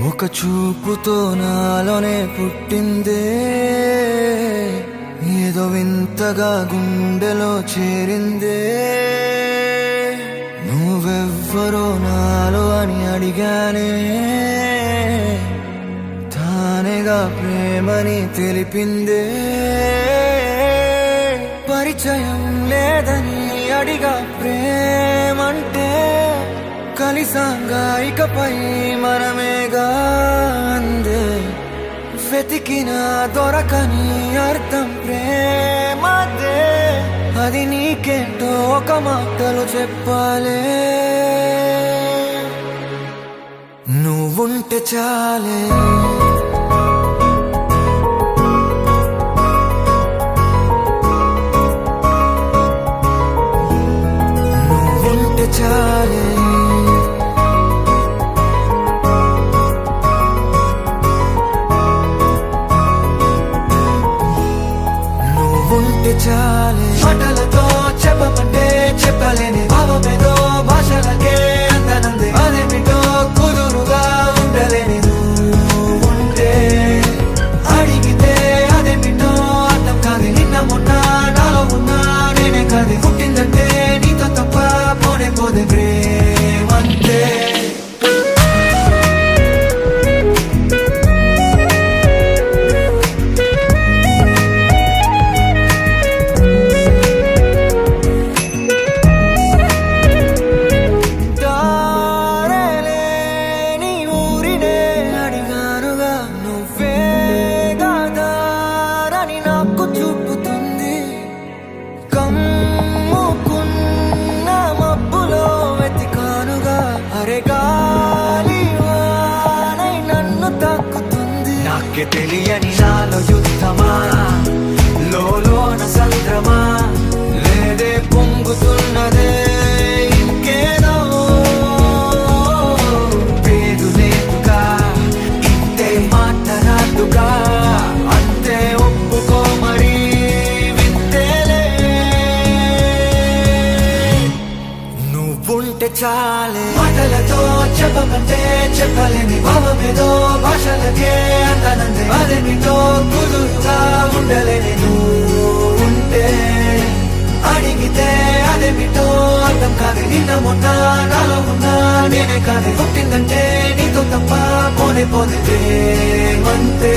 ఒక చూపుతో నాలోనే పుట్టిందే, ఏదో వింతగా గుండెలో చేరిందే. నువ్వెవ్వరో నాలో అని అడిగానే, తానేగా ప్రేమని తెలిపిందే. పరిచయం లేదని అడిగా ప్రేమంటే, కలిసాంగా ఇకపై మనమేగా అందే. వెతికిన దొరకని అర్థం ప్రేమదే, అది నీకేంటో ఒక మాటలో చెప్పాలే. నువ్వుంటే చాలే, నువ్వుంటే చాలే. ఉంటే చాలే, మాటలతో చెప్పమంటే చెప్పలేని భావమేదో భాషలకే అందనందే. అదేమిటో కుదురుగా ఉండలేని నువ్వుంటే, అడిగితే అదేమిటో అర్థం కాదు. నిన్న మొన్న నాలో ఉన్నా నేనే కాదు. పుట్టిందంటే నీతో తప్ప పోనే పోదే ప్రేమంతే. నాకే తెలియని నాలో యుద్ధమా, లోన సంద్రమా, లేదే పొంగుతున్నదే ఇంకేదో. పేరు లేదుగా, ఇంతే మాట్లాడుగా, అంతే ఒప్పుకో మరి వింతేలే. నువ్వుంటే చాలే, మాటలతో చెప్పమంటే చెప్పలేని భావమేదో భాషలకే అందనందే. అదేమిటో కుదురుగా ఉండలేని నువ్వుంటే, అడిగితే అదేమిటో అర్థం కాదు. నిన్న మొన్న నాలో ఉన్నా నేనే కాదు. పుట్టిందంటే నీతో తప్ప పోనే పోదే ప్రేమంతే.